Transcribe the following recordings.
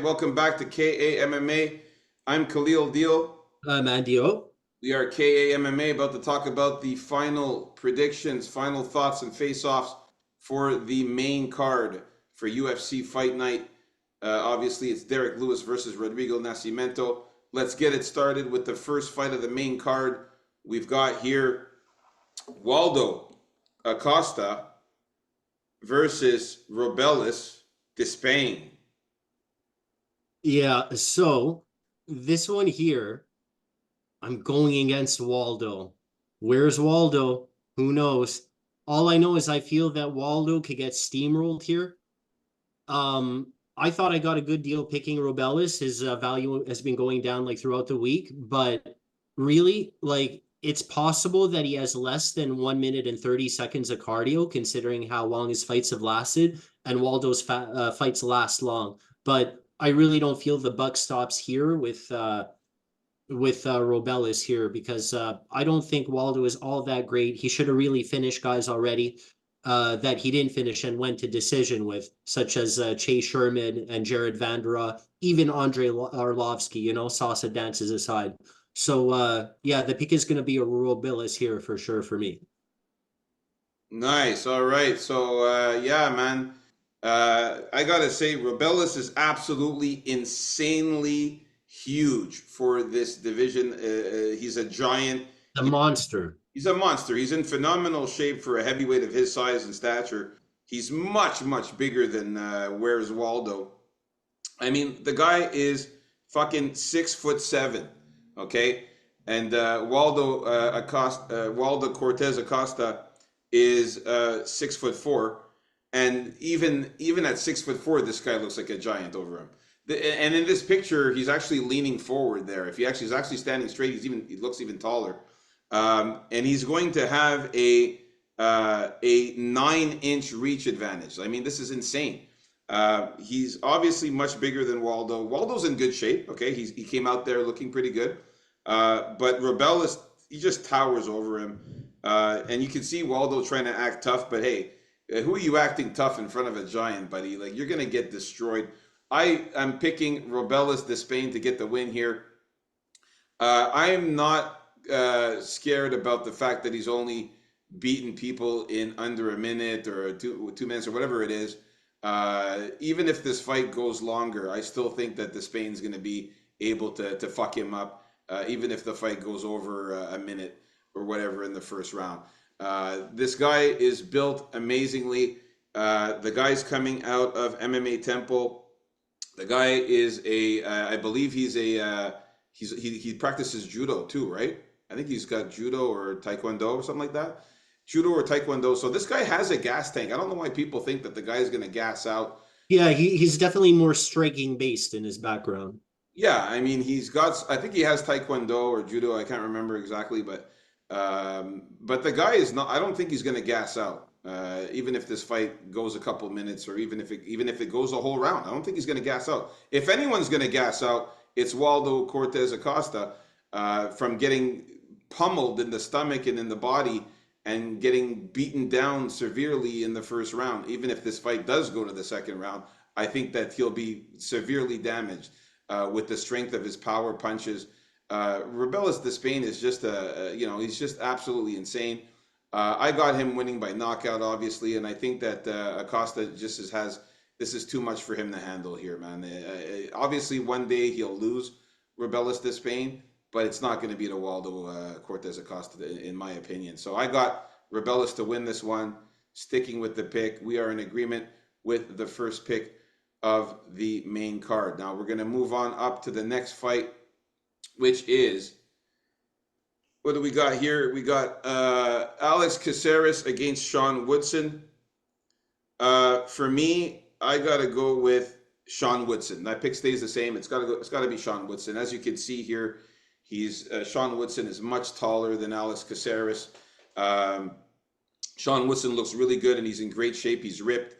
welcome back to KAMMA. I'm Khalil Deal. Mandio. We are KAMMA about to talk about the final predictions, final thoughts, and face-offs for the main card for UFC Fight Night. Obviously, it's Derek Lewis versus Rodrigo Nascimento. Let's get it started with the first fight of the main card. We've got here Waldo Acosta versus Robelis Despain. Yeah, so this one here, I'm going against Waldo. Where's Waldo? Who knows? All I know is I feel that Waldo could get steamrolled here. I thought I got a good deal picking Robelis. His value has been going down like throughout the week, but really, like it's possible that he has less than 1 minute and 30 seconds of cardio, considering how long his fights have lasted, and Waldo's fights last long. But I really don't feel the buck stops here with Robelis here because I don't think Waldo is all that great. He should have really finished guys already that he didn't finish and went to decision with, such as Chase Sherman and Jared Vandera, even Andre Arlovsky, Sasa dances aside. So, yeah, the pick is going to be a Robelis here for sure for me. Nice. All right. So yeah, man. I gotta say, Robelis is absolutely insanely huge for this division. He's a giant. The He, monster. he's a monster. He's in phenomenal shape for a heavyweight of his size and stature. He's much, much bigger than Where's Waldo. I mean, the guy is fucking 6'7". Okay, and Waldo Cortez Acosta is 6'4", and even at 6'4", this guy looks like a giant over him. And in this picture, he's actually leaning forward there. If he's actually standing straight, he looks even taller. And he's going to have a 9-inch reach advantage. I mean, this is insane. He's obviously much bigger than Waldo. Waldo's in good shape. Okay, he came out there looking pretty good. But Robelis, he just towers over him. And you can see Waldo trying to act tough, but hey, who are you acting tough in front of a giant, buddy? Like, you're gonna get destroyed. I'm picking Robelis Despain to get the win here. I am not scared about the fact that he's only beaten people in under a minute or two minutes or whatever it is. Even if this fight goes longer, I still think that Despain's going to be able to fuck him up, even if the fight goes over a minute or whatever in the first round. This guy is built amazingly. The guy's coming out of MMA Temple. The guy is I believe he practices judo too, right? I think he's got judo or taekwondo or something like that. Judo or taekwondo. So this guy has a gas tank. I don't know why people think that the guy is going to gas out. Yeah, he's definitely more striking based in his background. Yeah, I mean I think he has taekwondo or judo. I can't remember exactly, but the guy is not. I don't think he's going to gas out. Even if this fight goes a couple minutes, or even if it goes a whole round, I don't think he's going to gas out. If anyone's going to gas out, it's Waldo Cortez Acosta from getting pummeled in the stomach and in the body and getting beaten down severely in the first round. Even if this fight does go to the second round, I think that he'll be severely damaged with the strength of his power punches. Robelis Despain is just he's just absolutely insane. I got him winning by knockout, obviously, and I think that Acosta just has this is too much for him to handle here, man. Obviously, one day he'll lose Robelis Despain, but it's not going to be to Waldo Cortez Acosta, in my opinion. So I got Robelis to win this one, sticking with the pick. We are in agreement with the first pick of the main card. Now we're going to move on up to the next fight, which is, what do we got here? We got Alex Caceres against Sean Woodson. For me, I gotta go with Sean Woodson. That pick stays the same. It's gotta be Sean Woodson. As you can see here, Sean Woodson is much taller than Alex Caceres. Sean Woodson looks really good and he's in great shape. He's ripped.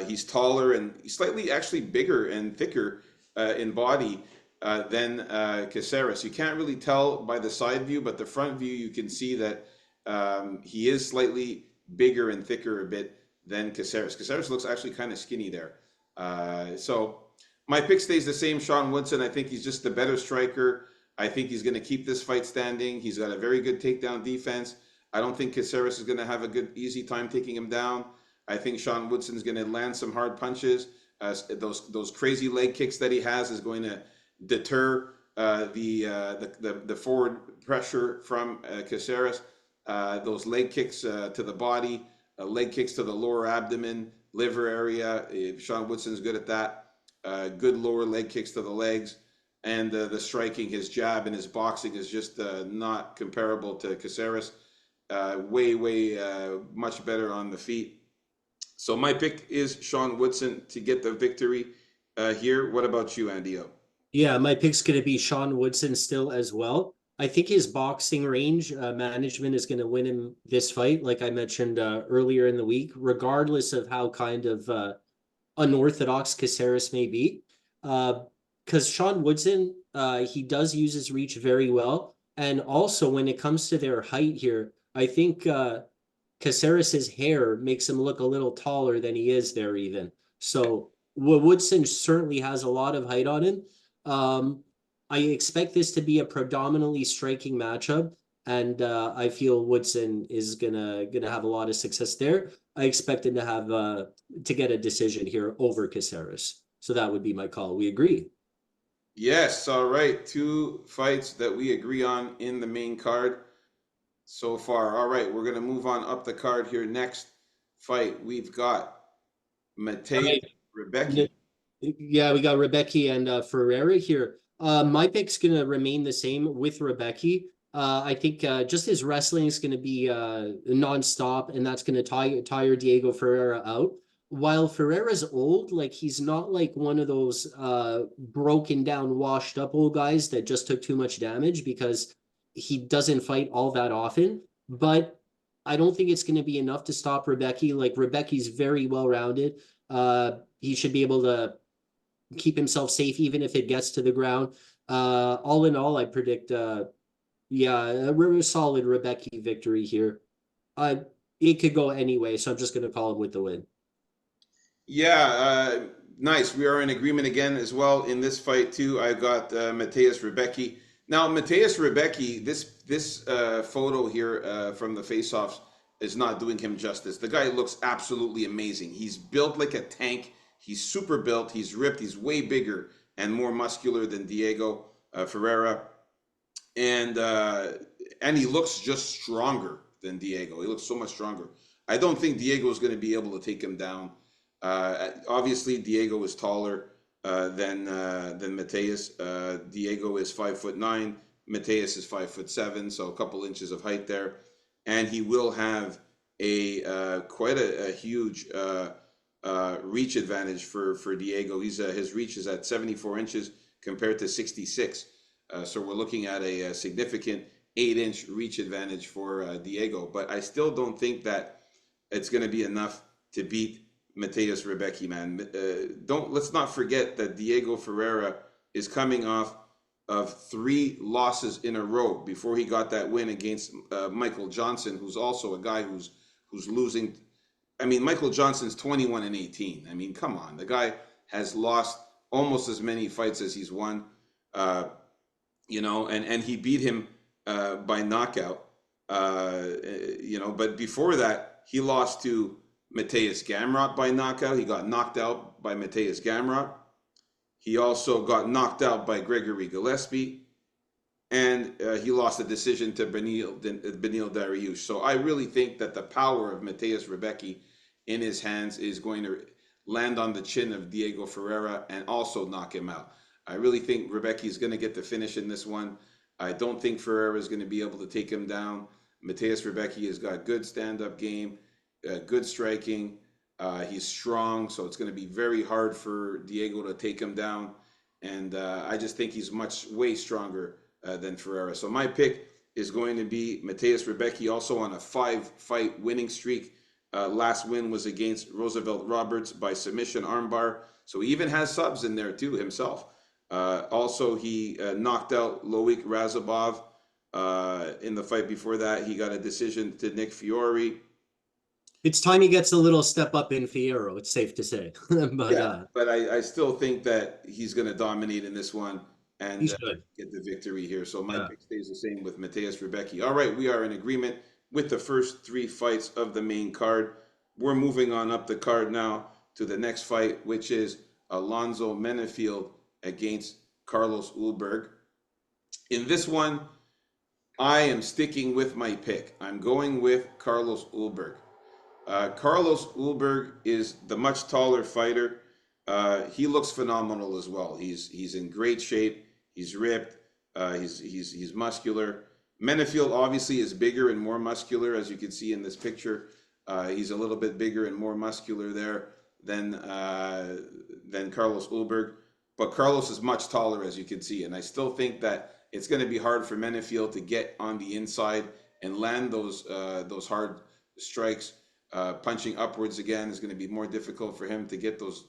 He's taller and he's slightly actually bigger and thicker in body than Caceres. You can't really tell by the side view, but the front view you can see that he is slightly bigger and thicker a bit than Caceres. Caceres looks actually kind of skinny there. So My pick stays the same, Sean Woodson. I think he's just the better striker. I think he's going to keep this fight standing. He's got a very good takedown defense. I don't think Caceres is going to have a good, easy time taking him down. I think Sean Woodson's going to land some hard punches. Those crazy leg kicks that he has is going to deter the forward pressure from Caceres. Those leg kicks to the body, leg kicks to the lower abdomen, liver area. Sean Woodson's good at that. Good lower leg kicks to the legs, and the striking, his jab and his boxing is just not comparable to Caceres. Way much better on the feet. So my pick is Sean Woodson to get the victory here. What about you, Andio? Yeah, my pick's going to be Sean Woodson still as well. I think his boxing range management is going to win him this fight, like I mentioned earlier in the week, regardless of how kind of unorthodox Caceres may be. Because Sean Woodson, he does use his reach very well. And also, when it comes to their height here, I think Caceres's hair makes him look a little taller than he is there, even. So Woodson certainly has a lot of height on him. Um, I expect this to be a predominantly striking matchup, and I feel Woodson is gonna have a lot of success there. I expect him to have to get a decision here over Caceres. So that would be my call. We agree. Yes, all right. Two fights that we agree on in the main card so far. All right, we're going to move on up the card here. Next fight, we've got Matej Rebecki. Yeah, we got Rebecca and Ferreira here. My pick's gonna remain the same with Rebecca. I think just his wrestling is gonna be nonstop, and that's gonna tire Diego Ferreira out. While Ferreira's old, like he's not like one of those broken down, washed up old guys that just took too much damage because he doesn't fight all that often. But I don't think it's gonna be enough to stop Rebecca. Like Rebecca's very well rounded. He should be able to keep himself safe even if it gets to the ground. All in all, I predict yeah, a solid Rebecca victory here. Uh it could go anyway, so I'm just gonna call him with the win. Yeah, nice. We are in agreement again as well in this fight too. I've got Mateus Rebecki. Now, Mateus Rebecki, this photo here from the Faceoffs is not doing him justice. The guy looks absolutely amazing. He's built like a tank. He's super built. He's ripped. He's way bigger and more muscular than Diego Ferreira, and uh, and he looks just stronger than Diego. He looks so much stronger. I don't think Diego is going to be able to take him down. Obviously, Diego is taller than Mateus. Diego is 5'9". Mateus is 5'7", so a couple inches of height there, and he will have a quite a huge reach advantage for Diego. His reach is at 74 inches compared to 66. So we're looking at a significant 8-inch reach advantage for Diego. But I still don't think that it's going to be enough to beat Mateus Rebecki, man. Let's not forget that Diego Ferreira is coming off of 3 losses in a row before he got that win against Michael Johnson, who's also a guy who's losing. I mean, Michael Johnson's 21-18. I mean, come on, the guy has lost almost as many fights as he's won. Uh, and he beat him by knockout. But before that, he lost to Mateus Gamrot by knockout. He got knocked out by Mateus Gamrot. He also got knocked out by Gregory Gillespie, and he lost a decision to Benil Dariush. So I really think that the power of Mateus Rebecki in his hands is going to land on the chin of Diego Ferreira and also knock him out. I really think Rebecki is going to get the finish in this one. I don't think Ferreira is going to be able to take him down. Mateus Rebecki has got good stand-up game, good striking. He's strong, so it's going to be very hard for Diego to take him down. And I just think he's way stronger than Ferreira. So my pick is going to be Mateus Rebecki, also on a 5-fight winning streak. Last win was against Roosevelt Roberts by submission armbar. So he even has subs in there too himself. Also, he knocked out Loic Razabov in the fight before that. He got a decision to Nick Fiore. It's time he gets a little step up in Fierro, it's safe to say. But Yeah, but I still think that he's going to dominate in this one he and should. get the victory here. So my Yeah. pick stays the same with Mateus Rebecki. All right, we are in agreement with the first three fights of the main card. We're moving on up the card now to the next fight, which is Alonzo Menefield against Carlos Ulberg. In this one, I am sticking with my pick. I'm going with Carlos Ulberg. Carlos Ulberg is the much taller fighter. He looks phenomenal as well. He's in great shape. He's ripped. He's muscular. Menefield obviously is bigger and more muscular, as you can see in this picture. He's a little bit bigger and more muscular there than Carlos Ulberg. But Carlos is much taller, as you can see, and I still think that it's going to be hard for Menefield to get on the inside and land those hard strikes. Punching upwards again is going to be more difficult for him to get those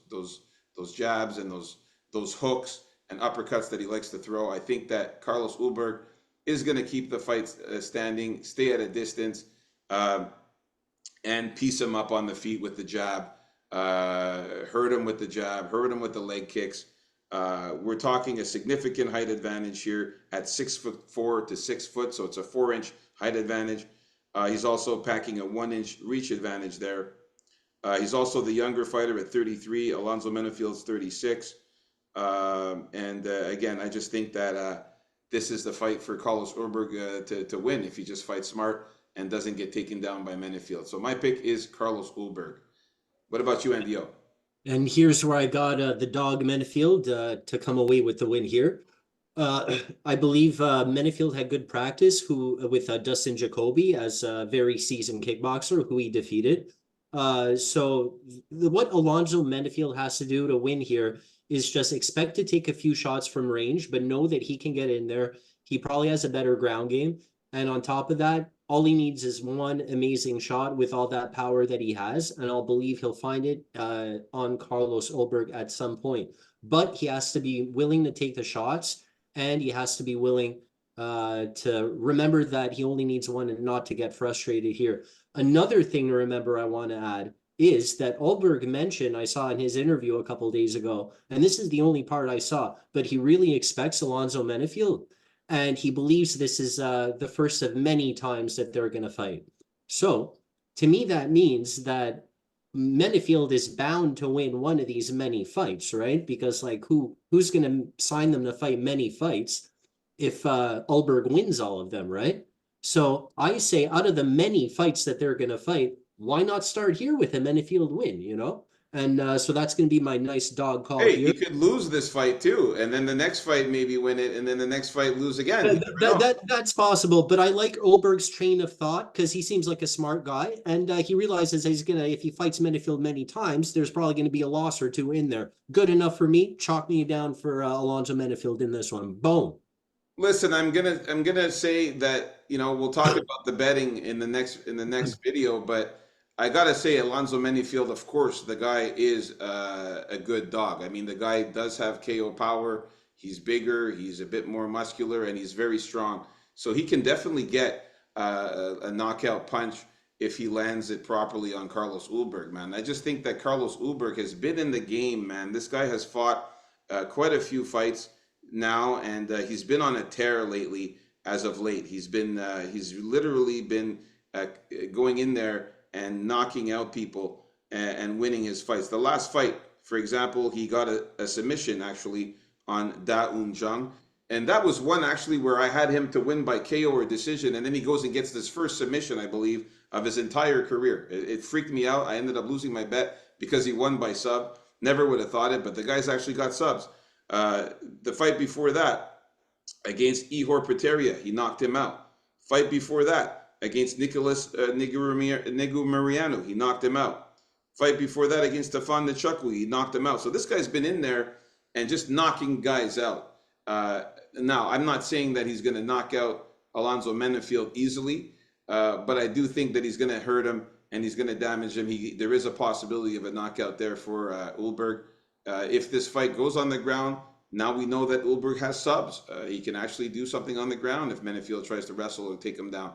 jabs and those hooks and uppercuts that he likes to throw. I think that Carlos Ulberg is going to keep the fight standing, stay at a distance, and piece him up on the feet with the jab. Hurt him with the jab, hurt him with the leg kicks. We're talking a significant height advantage here at 6'4" to 6 foot, so it's a 4-inch height advantage. He's also packing a 1-inch reach advantage there. He's also the younger fighter at 33. Alonzo Menefield's 36. Again, I just think that this is the fight for Carlos Ulberg to win if he just fights smart and doesn't get taken down by Menefield. So my pick is Carlos Ulberg. What about you, Andy O? And here's where I got the dog Menefield to come away with the win here. I believe Menefield had good practice with Dustin Jacoby as a very seasoned kickboxer who he defeated. What Alonzo Menefield has to do to win here is just expect to take a few shots from range, but know that he can get in there. He probably has a better ground game. And on top of that, all he needs is one amazing shot with all that power that he has. And I'll believe he'll find it on Carlos Ulberg at some point. But he has to be willing to take the shots, and he has to be willing to remember that he only needs one and not to get frustrated here. Another thing to remember I want to add is that Ulberg mentioned, I saw in his interview a couple days ago, and this is the only part I saw, but he really expects Alonzo Menefield, and he believes this is the first of many times that they're going to fight. So to me, that means that Menefield is bound to win one of these many fights, right? Because like who's going to sign them to fight many fights if Ulberg wins all of them, right? So I say out of the many fights that they're going to fight, why not start here with a Menefield win, you know? And so that's going to be my nice dog call Hey, here. he could lose this fight too, and then the next fight maybe win it, and then the next fight lose again. You never know. That's possible, but I like Ulberg's train of thought because he seems like a smart guy, and he realizes he's gonna if he fights Menefield many times, there's probably gonna be a loss or two in there. Good enough for me. Chalk me down for Alonzo Menefield in this one. Boom. Listen, I'm gonna say that we'll talk about the betting in the next video, but I gotta say Alonzo Menifield, of course, the guy is a good dog. I mean, the guy does have KO power. He's bigger, he's a bit more muscular, and he's very strong. So he can definitely get a knockout punch if he lands it properly on Carlos Ulberg, man. I just think that Carlos Ulberg has been in the game, man. This guy has fought quite a few fights now, and he's been on a tear lately. As of late, he's literally been going in there and knocking out people and winning his fights. The last fight, for example, he got a submission actually on Da Un Jung, and that was one actually where I had him to win by KO or decision, and then he goes and gets this first submission, I believe, of his entire career. It freaked me out. I ended up losing my bet because he won by sub. Never would have thought it, but the guy's actually got subs. The fight before that against Ihor Prateria, he knocked him out. Fight before that against Nicholas Mariano, he knocked him out. Fight before that against Stefan Nechukwu, he knocked him out. So this guy's been in there and just knocking guys out. Now, I'm not saying that he's going to knock out Alonzo Menefield easily, but I do think that he's going to hurt him and he's going to damage him. There is a possibility of a knockout there for Ulberg. If this fight goes on the ground, now we know that Ulberg has subs. He can actually do something on the ground if Menefield tries to wrestle or take him down.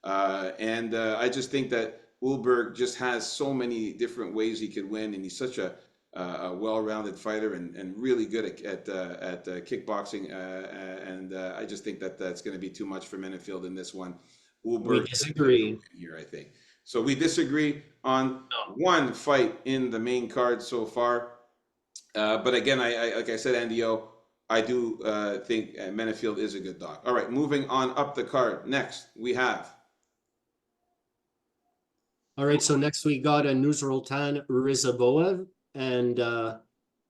I just think that Ulberg just has so many different ways he could win, and he's such a well-rounded fighter and really good at kickboxing. And I just think that that's going to be too much for Menifield in this one. We Ulberg is going to get the disagree. win here, I think. So we disagree on one fight in the main card so far. But again, I like I said, Andy O, I do think Menifield is a good dog. All right, moving on up the card. Next, we have. All right, so next we got a Nuzrultan Rizaboev and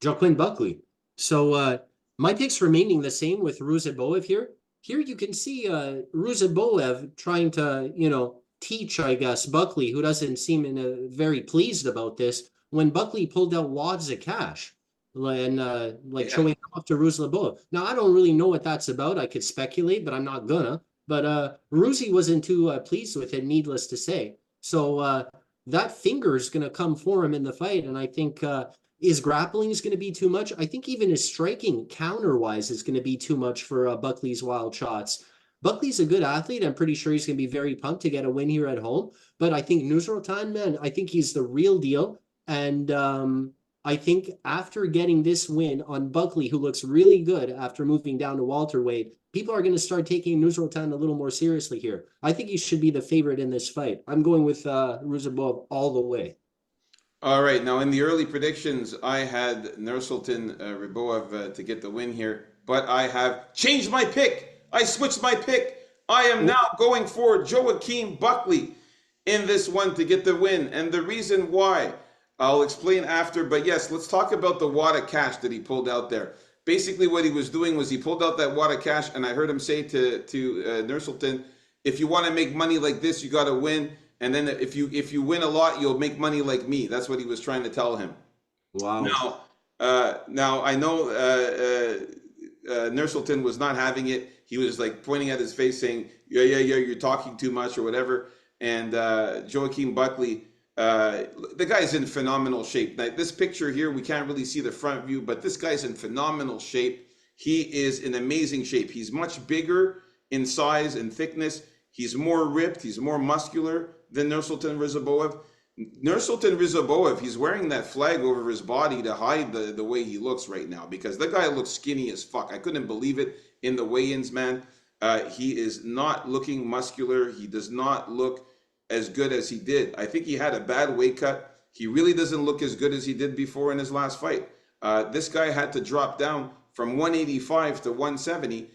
Joaquin Buckley. So my picks remaining the same with Ruziboev here. Here you can see Ruziboev trying to, teach, I guess, Buckley, who doesn't seem very pleased about this, when Buckley pulled out wads of cash and like Yeah. showing off to Ruziboev. Now, I don't really know what that's about. I could speculate, but I'm not gonna. But Ruzi wasn't too pleased with it, needless to say. So that finger is going to come for him in the fight. And I think his grappling is going to be too much. I think even his striking counter-wise is going to be too much for Buckley's wild shots. Buckley's a good athlete. I'm pretty sure he's going to be very pumped to get a win here at home. But I think Nusratan, man, I think he's the real deal. And I think after getting this win on Buckley, who looks really good after moving down to welterweight, people are going to start taking Nuzrultan a little more seriously here. I think he should be the favorite in this fight. I'm going with Ruzabov all the way. All right. Now, in the early predictions, I had Nursultan Riboev to get the win here, but I have changed my pick. I switched my pick. I am now going for Joaquin Buckley in this one to get the win. And the reason why, I'll explain after. But yes, let's talk about the wad of cash that he pulled out there. Basically, what he was doing was he pulled out that wad of cash, and I heard him say to Nursultan, if you want to make money like this, you got to win. And then if you win a lot, you'll make money like me. That's what he was trying to tell him. Wow. Now I know Nursultan was not having it. He was like pointing at his face, saying, "Yeah, you're talking too much" or whatever. And Joaquin Buckley, the guy's in phenomenal shape. Now, this picture here, we can't really see the front view, but this guy's in phenomenal shape. He is in amazing shape. He's much bigger in size and thickness. He's more ripped. He's more muscular than Nursultan Rizaboev. Nursultan Rizaboev, he's wearing that flag over his body to hide the way he looks right now, because the guy looks skinny as fuck. I couldn't believe it in the weigh-ins, man. He is not looking muscular. He does not look as good as he did. I think he had a bad weight cut. He really doesn't look as good as he did before in his last fight. This guy had to drop down from 185 to 170,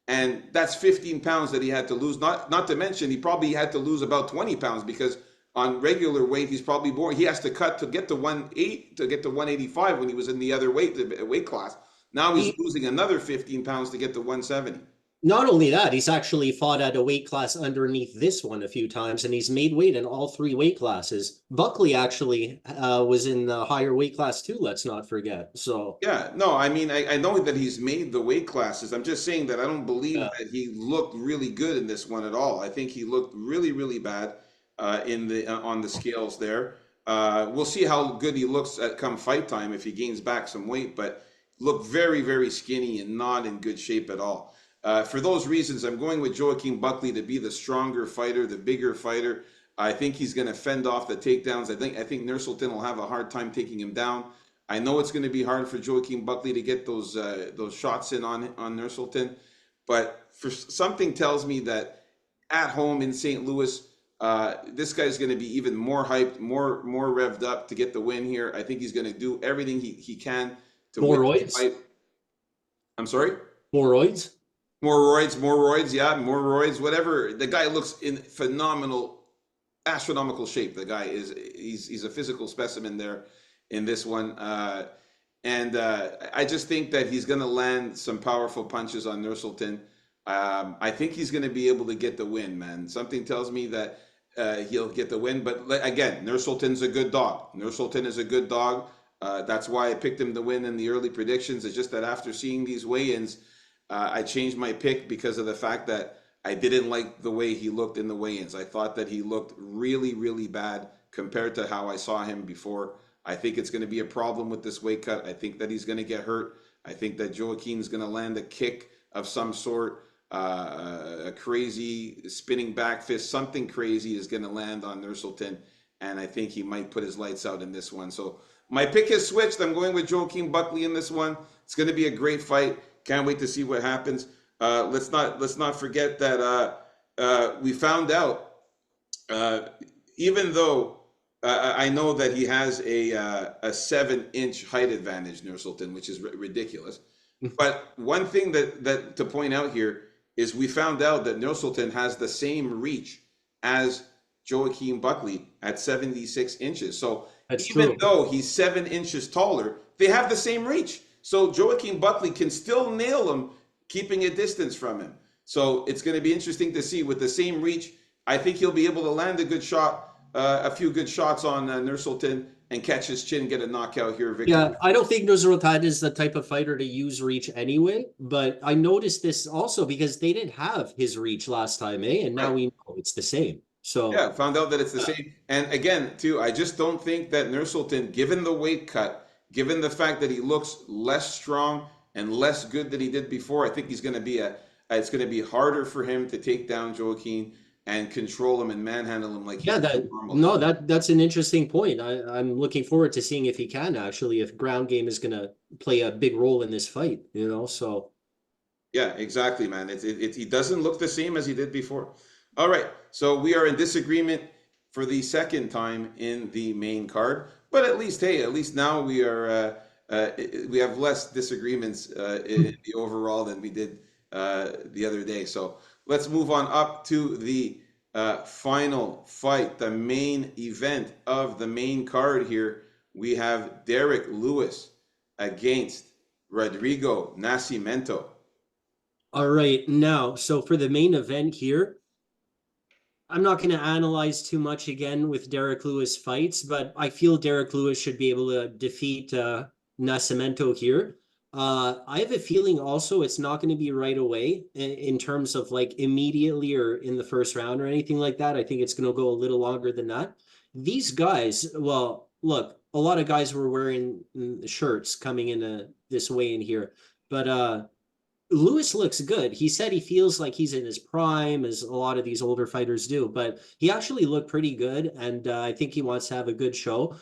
and that's 15 pounds that he had to lose. Not to mention, he probably had to lose about 20 pounds, because on regular weight, he's probably more. He has to cut to get to 180 to get to 185 when he was in the other weight class. Now he's losing another 15 pounds to get to 170. Not only that, he's actually fought at a weight class underneath this one a few times, and he's made weight in all three weight classes. Buckley actually was in the higher weight class too, let's not forget. So, Yeah, no, I mean, I know that he's made the weight classes. I'm just saying that I don't believe yeah. that he looked really good in this one at all. I think he looked really, really bad in the on the scales there. We'll see how good he looks at come fight time if he gains back some weight, but looked very, very skinny and not in good shape at all. For those reasons, I'm going with Joaquin Buckley to be the stronger fighter, the bigger fighter. I think he's going to fend off the takedowns. I think Nursultan will have a hard time taking him down. I know it's going to be hard for Joaquin Buckley to get those shots in on Nursultan, but for something tells me that at home in St. Louis, this guy's going to be even more hyped, more revved up to get the win here. I think he's going to do everything he can to win the Moroids? fight. I'm sorry? Moroids? More roids, yeah, more roids, whatever. The guy looks in phenomenal, astronomical shape. The guy he's a physical specimen there in this one. And I just think that he's going to land some powerful punches on Nursultan. I think he's going to be able to get the win, man. Something tells me that he'll get the win. But again, Nursultan's a good dog. Nursultan is a good dog. That's why I picked him to win in the early predictions. It's just that after seeing these weigh-ins, I changed my pick because of the fact that I didn't like the way he looked in the weigh-ins. I thought that he looked really, really bad compared to how I saw him before. I think it's going to be a problem with this weight cut. I think that he's going to get hurt. I think that Joaquin's going to land a kick of some sort, a crazy spinning back fist. Something crazy is going to land on Nursultan, and I think he might put his lights out in this one. So my pick has switched. I'm going with Joaquin Buckley in this one. It's going to be a great fight. Can't wait to see what happens. Let's not forget that we found out, uh, even though I know that he has a 7 inch height advantage, Nursultan, which is ridiculous. But one thing that to point out here is we found out that Nursultan has the same reach as Joaquin Buckley at 76 inches. So That's even true. though he's 7 inches taller, they have the same reach. So Joaquin Buckley can still nail him, keeping a distance from him. So it's going to be interesting to see with the same reach. I think he'll be able to land a good shot, a few good shots on Nursultan and catch his chin, get a knockout here, victory. Yeah, I don't think Nusrat is the type of fighter to use reach anyway, but I noticed this also because they didn't have his reach last time, eh? And now Right. we know it's the same. So Yeah, found out that it's the same. And again, too, I just don't think that Nursultan, given the weight cut, given the fact that he looks less strong and less good than he did before, I think he's going to be it's going to be harder for him to take down Joaquin and control him and manhandle him like he yeah, did that normally. no, that's an interesting point. I'm looking forward to seeing if he can actually, if ground game is gonna play a big role in this fight, you know. So Yeah, exactly, man. He doesn't look the same as he did before. All right, so we are in disagreement for the second time in the main card, but at least, hey, at least now we have less disagreements in the overall than we did the other day. So let's move on up to the final fight, the main event of the main card here. We have Derek Lewis against Rodrigo Nascimento. all right, now, so for the main event here, I'm not going to analyze too much again with Derek Lewis fights, but I feel Derek Lewis should be able to defeat Nascimento here. I have a feeling also it's not going to be right away in terms of like immediately or in the first round or anything like that. I think it's going to go a little longer than that. These guys, well, look, a lot of guys were wearing shirts coming into this weigh in here, but Lewis looks good. He said he feels like he's in his prime, as a lot of these older fighters do, but he actually looked pretty good, and I think he wants to have a good show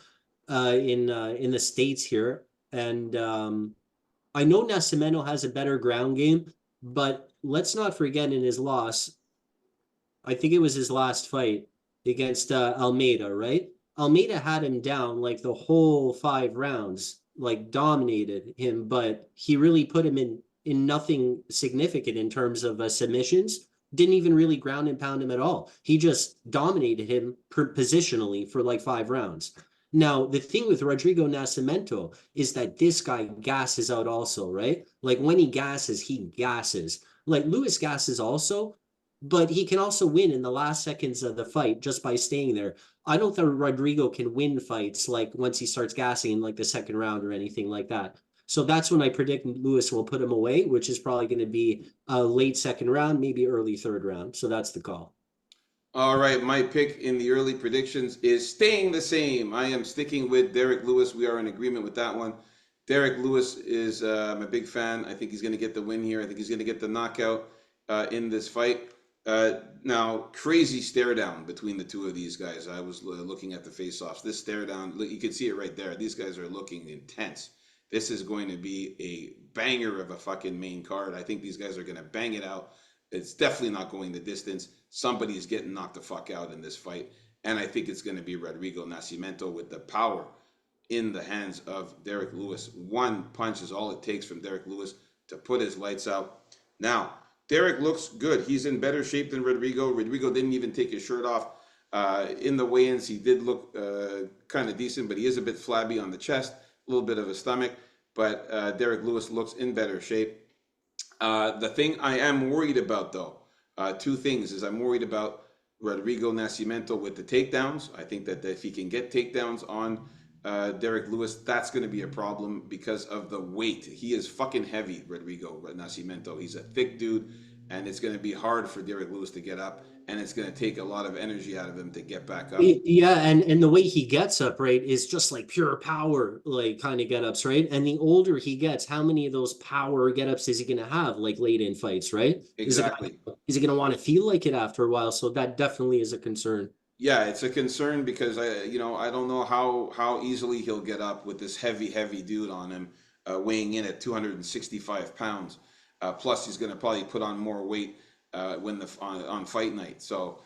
in the States here. And I know Nascimento has a better ground game, but let's not forget in his loss, I think it was his last fight against Almeida, right? Almeida had him down like the whole 5 rounds, like dominated him, but he really put him in nothing significant in terms of submissions. Didn't even really ground and pound him at all. He just dominated him positionally for like 5 rounds. Now, the thing with Rodrigo Nascimento is that this guy gasses out also, right? Like when he gasses, he gasses. Like Lewis gasses also, but he can also win in the last seconds of the fight just by staying there. I don't think Rodrigo can win fights like once he starts gassing in like the second round or anything like that. So that's when I predict Lewis will put him away, which is probably going to be a late second round, maybe early third round. So that's the call. All right, my pick in the early predictions is staying the same. I am sticking with Derek Lewis. We are in agreement with that one. Derek Lewis is I'm a big fan. I think he's going to get the win here. I think he's going to get the knockout in this fight. Now, crazy stare down between the two of these guys. I was looking at the face-offs. This stare down, you can see it right there. These guys are looking intense. This is going to be a banger of a fucking main card. I think these guys are going to bang it out. It's definitely not going the distance. Somebody's getting knocked the fuck out in this fight. And I think it's going to be Rodrigo Nascimento with the power in the hands of Derek Lewis. One punch is all it takes from Derek Lewis to put his lights out. Now, Derek looks good. He's in better shape than Rodrigo. Rodrigo didn't even take his shirt off. In the weigh-ins, he did look kind of decent, but he is a bit flabby on the chest, a little bit of a stomach. But Derek Lewis looks in better shape. The thing I am worried about, though, two things is I'm worried about Rodrigo Nascimento with the takedowns. I think that if he can get takedowns on Derek Lewis, that's going to be a problem because of the weight. He is fucking heavy, Rodrigo Nascimento. He's a thick dude, and it's going to be hard for Derek Lewis to get up, and it's going to take a lot of energy out of him to get back up. Yeah, and the way he gets up, right, is just like pure power, like kind of get ups, right? And the older he gets, how many of those power get ups is he gonna have like late in fights, right? Exactly. Is he gonna want to feel like it after a while? So that definitely is a concern. Yeah, it's a concern because I don't know how easily he'll get up with this heavy dude on him, weighing in at 265 pounds. Plus, he's going to probably put on more weight on fight night. So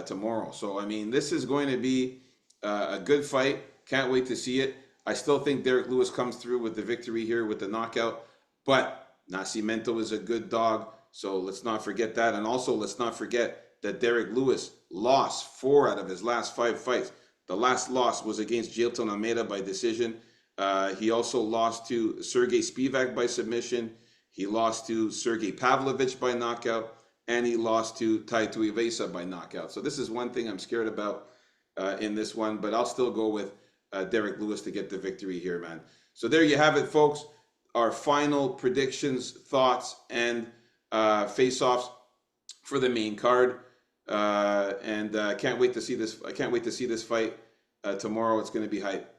tomorrow. So I mean, this is going to be a good fight. Can't wait to see it. I still think Derek Lewis comes through with the victory here with the knockout, but Nascimento is a good dog. So let's not forget that, and also let's not forget that Derek Lewis lost 4 out of his last 5 fights. The last loss was against Jailton Almeida by decision. He also lost to Sergey Spivak by submission. He lost to Sergey Pavlovich by knockout, and he lost to Tai Tuivasa by knockout. So this is one thing I'm scared about in this one, but I'll still go with Derek Lewis to get the victory here, man. So there you have it, folks. Our final predictions, thoughts, and face-offs for the main card. And can't wait to see this. I can't wait to see this fight tomorrow. It's going to be hype.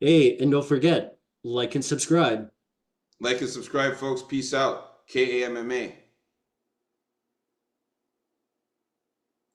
Hey, and don't forget, like and subscribe. Like and subscribe, folks. Peace out. KAMMA.